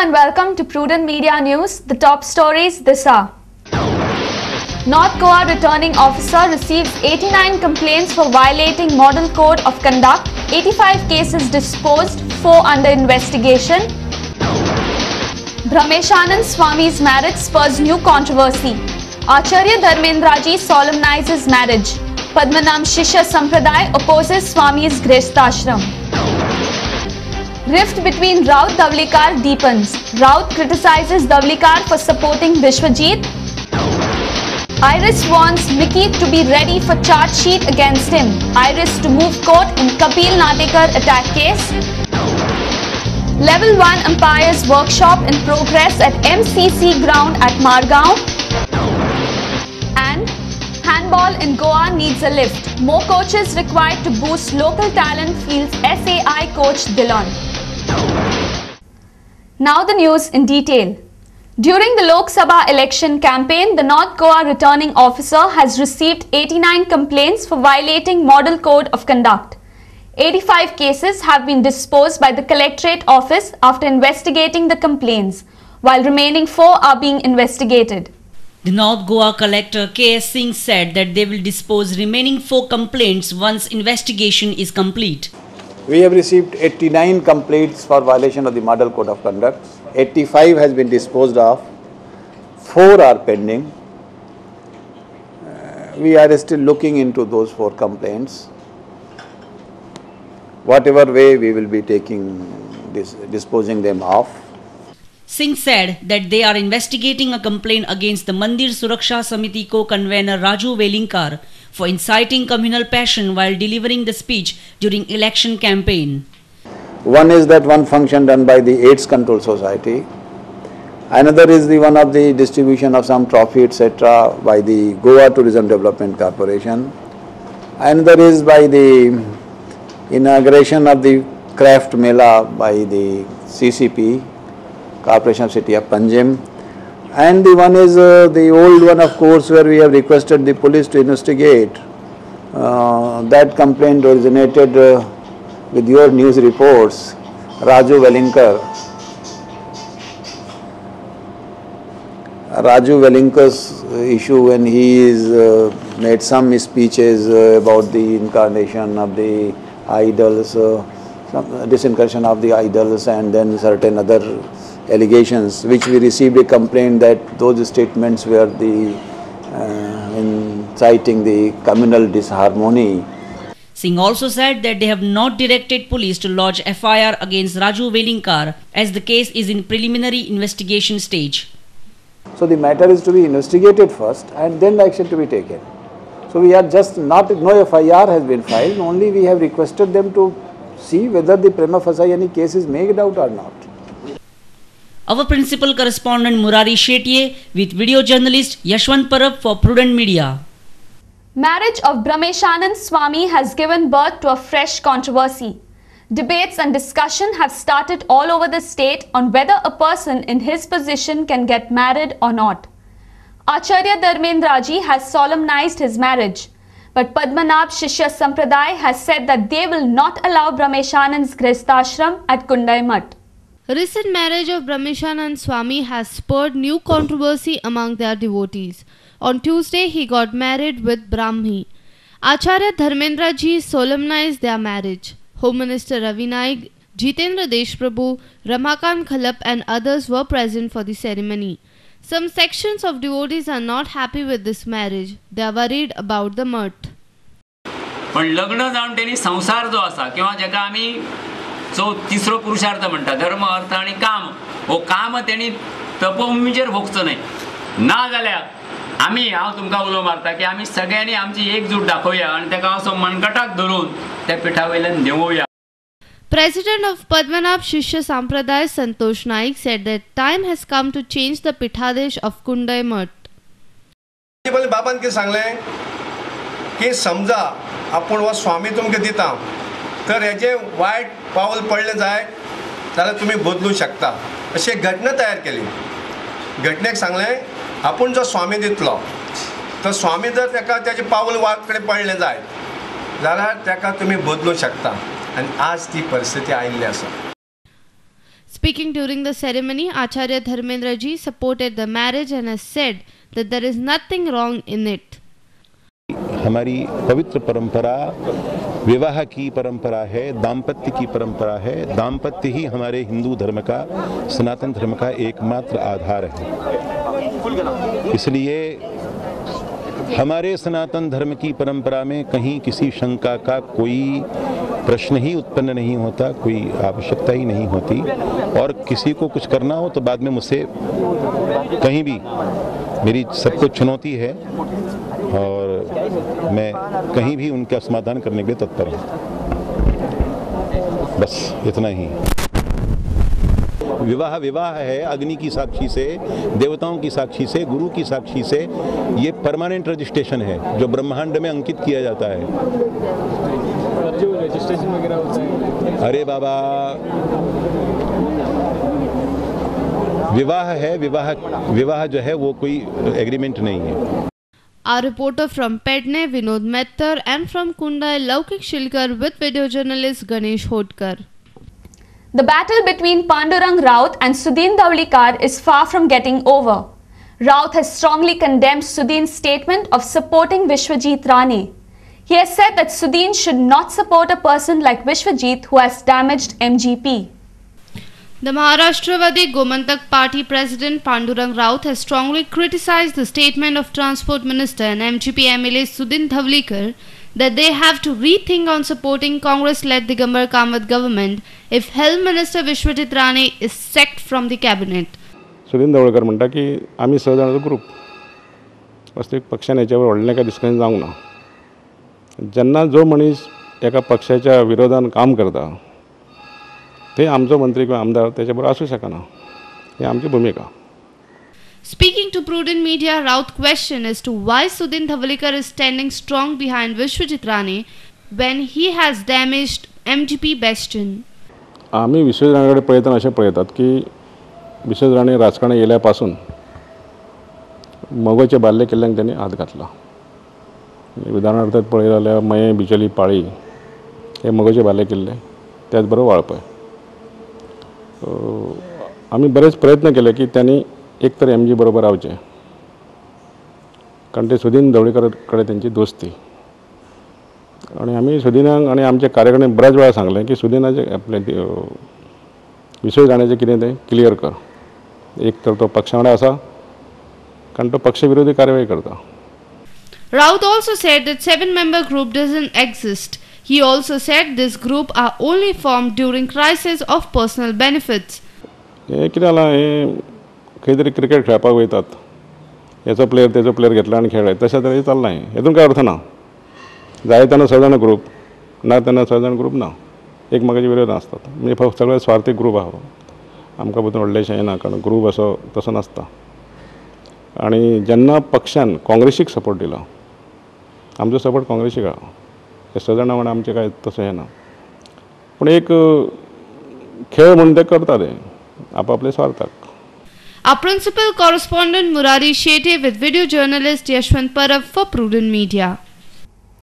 and welcome to Prudent Media News. The top stories this hour. North Goa returning officer receives 89 complaints for violating Model Code of Conduct. 85 cases disposed, 4 under investigation. Brahmeshanand Swami's marriage spurs new controversy. Acharya Dharmendraji solemnizes marriage. Padmanabh Shishya Sampradaya opposes Swami's Grihasthashram. Rift between Raut Davlikar deepens. Raut criticizes Davlikar for supporting Vishwajit. Iris wants Mickey to be ready for charge sheet against him. Iris to move court in Kapil Nadekar attack case. Level 1 umpires workshop in progress at MCC ground at Margaon. And handball in Goa needs a lift. More coaches required to boost local talent, feels SAI coach Dillon. Now the news in detail. During the Lok Sabha election campaign, the North Goa returning officer has received 89 complaints for violating Model Code of Conduct. 85 cases have been disposed by the Collectorate Office after investigating the complaints, while remaining 4 are being investigated. The North Goa Collector K.S. Singh said that they will dispose remaining 4 complaints once investigation is complete. We have received 89 complaints for violation of the Model Code of Conduct. 85 has been disposed of, 4 are pending. We are still looking into those 4 complaints. Whatever way we will be disposing them off. Singh said that they are investigating a complaint against the Mandir Suraksha Samiti co-convener Raju Velinkar for inciting communal passion while delivering the speech during election campaign. One is that one function done by the AIDS Control Society. Another is the one of the distribution of some trophy etc. by the Goa Tourism Development Corporation. Another is by the inauguration of the craft mela by the CCP, Corporation of City of Panjim. And the one is the old one, of course, where we have requested the police to investigate. That complaint originated with your news reports, Raju Velinkar's issue when he is made some speeches about the incarnation of the idols, some disincarnation of the idols, and then certain other allegations, which we received a complaint that those statements were inciting the communal disharmony. Singh also said that they have not directed police to lodge FIR against Raju Velinkar as the case is in preliminary investigation stage. So the matter is to be investigated first and then action to be taken. So we are just no FIR has been filed, only we have requested them to see whether the prima facie any case is made out or not. Our principal correspondent Murari Shetye with video journalist Yashwant Parab for Prudent Media. Marriage of Brahmeshanand Swami has given birth to a fresh controversy. Debates and discussion have started all over the state on whether a person in his position can get married or not. Acharya Dharmendraji has solemnized his marriage, but Padmanabh Shishya Sampradaya has said that they will not allow Brahmeshanand's Grihasthashram at Kundai Mutt. Recent marriage of Brahmeshanand Swami has spurred new controversy among their devotees. On Tuesday, he got married with Brahmi. Acharya Dharmendraji solemnized their marriage. Home Minister Ravi Naik, Jitendra Deshprabhu, Ramakant Khalap and others were present for the ceremony. Some sections of devotees are not happy with this marriage. They are worried about the mutt. पण लग्न जावन तेनी संसार जो आसा किंवा जेका आमी तिसरो पुरुषार्थ म्हणटा धर्म अर्थ आणि काम हो काम तेणी तपोभूमीचेर भोगचो न्हय ना जाल्यार हांव तुमकां उलो मारता की आमी सगळ्यांनी आमची एकजूट दाखोवया आणि तेका असो मनगटाक धरून त्या पिठा वयल्यान देंवोवया. President of Padmanabh Shishya Sampradaya Santosh Naik said that time has come to change the Pithadesh of Kundai Mutt. बाबान कितें सांगलें की समजा आपूण हो स्वामी तुमकां दिता तर हेजे वायट पावल पडलें जाय जाल्यार तुमी बदलूंक शकता अशी एक घटना तयार केली. घटनेक सांगलें आपूण जो स्वामी दितलो तो स्वामी जर तेका तेजे पावल वाट कडेन पडलें जाय जाल्यार तेका तुमी बदलूंक शकता आणि आज ती परिस्थिती आयिल्ली आसा. Speaking during the ceremony, Acharya Dharmendra ji supported the marriage and has said that there is nothing wrong in it. हमारी पवित्र परंपरा विवाह की परंपरा है, दाम्पत्य की परंपरा है। दाम्पत्य ही हमारे हिंदू धर्म का, सनातन धर्म का एकमात्र आधार है। इसलिए हमारे सनातन धर्म की परंपरा में कहीं किसी शंका का कोई प्रश्न ही उत्पन्न नहीं होता, कोई आवश्यकता ही नहीं होती। और किसी को कुछ करना हो तो बाद में मुझसे कहीं भी मेरी सबको चुनौती है और मैं कहीं भी उनका समाधान करने के लिए तत्पर हूँ। बस इतना ही। विवाह विवाह है, अग्नि की साक्षी से, देवताओं की साक्षी से, गुरु की साक्षी से। ये परमानेंट रजिस्ट्रेशन है जो ब्रह्मांड में अंकित किया जाता है। जो रजिस्ट्रेशन वगैरह होता है, अरे बाबा, विवाह है, विवाह जो है वो कोई एग्रीमेंट नहीं है। Our reporter from Pedne, Vinod Mettar, and from Kundai, Laukik Shilkar with video journalist Ganesh Hodkar. The battle between Pandurang Raut and Sudhin Dhawlikar is far from getting over. Raut has strongly condemned Sudhin's statement of supporting Vishwajit Rane. He has said that Sudhin should not support a person like Vishwajit who has damaged MGP. The Maharashtravadi Gomantak Party President Pandurang Raut has strongly criticized the statement of Transport Minister and MGP MLA Sudhin Dhawlikar that they have to rethink on supporting Congress-led Digambar Kamath government if Health Minister Vishwajit Rane is sacked from the cabinet. Sudhin धवळकर म्हणता की आम्ही सहजणाचा group वास्तविक पक्षाने याच्यावर व्हडलें काय discussion जावंक ना। जेन्ना जो मनीस एका पक्षाच्या विरोधान काम करता ते आमचो मंत्री किंवा आमदार त्याच्या बरोबर असू शकना, ही आमची भूमिका। Speaking to Prudent Media, Raut questioned as to why Sudhin Dhawlikar is standing strong behind Vishwajit Rane when he has damaged MGP bastion. आम्ही विश्वजित राणेकडे पळयतना अशें पळयतात की विश्वजित राणे राजकारणात येयल्यापासून मगोचे बाल्य किल्ल्यांक त्यांनी हात घातला। उदाहरणार्थ पळयलें जाल्यार मये बिचोली पाळी हे मगोचे बाल्य किल्ले, त्याच बरोबर वाळपय। आम्ही बरेच प्रयत्न केले की त्यांनी एकतर MG बरोबर रावचे, कारण ते सुधीन धवळीकरकडे त्यांची दोस्ती। आणि आम्ही सुधीनाक आणि आमच्या कार्यकर्त्यांनी बऱ्याच वेळा सांगलें की सुधीनाचे आपले विश्वजित राणेचें कितें तें क्लियर कर। एक तर तो पक्षा वांगडा आसा कारण तो पक्ष विरोधी कारवाई करता। Raut also said that 7-member group doesn't exist. He also said this group are only formed during crisis of personal benefits. हे कितें जालां, हे खंय तरी क्रिकेट खेळपाक वयतात, हेचो प्लेयर तेचो प्लेयर घेतला आनी खेळ्ळे, तशें तरेन चल्लां। हेतून काय अर्थ ना। जाय तेन्ना 6 जाण ग्रुप ना, तेन्ना 6 जाण ग्रुप ना, एकमेकाचे विरोध आसतात। म्हणजे फक्त सगळे स्वार्थीक ग्रुप आहा, आमकां भितर व्हडलेशें येना, कारण ग्रुप असो तसो नासता। आणि जेन्ना पक्षान काँग्रेसीक सपोर्ट दिला, आमचो सपोर्ट काँग्रेसीक आहा, हे 6 जाणां वांगडा आमचें कांय तशें येना। पूण एक खेळ म्हणून ते करता, ते आपापल्या स्वार्थाक। Our principal correspondent Murari Shetty with video journalist Yashwant Parab for Prudent Media.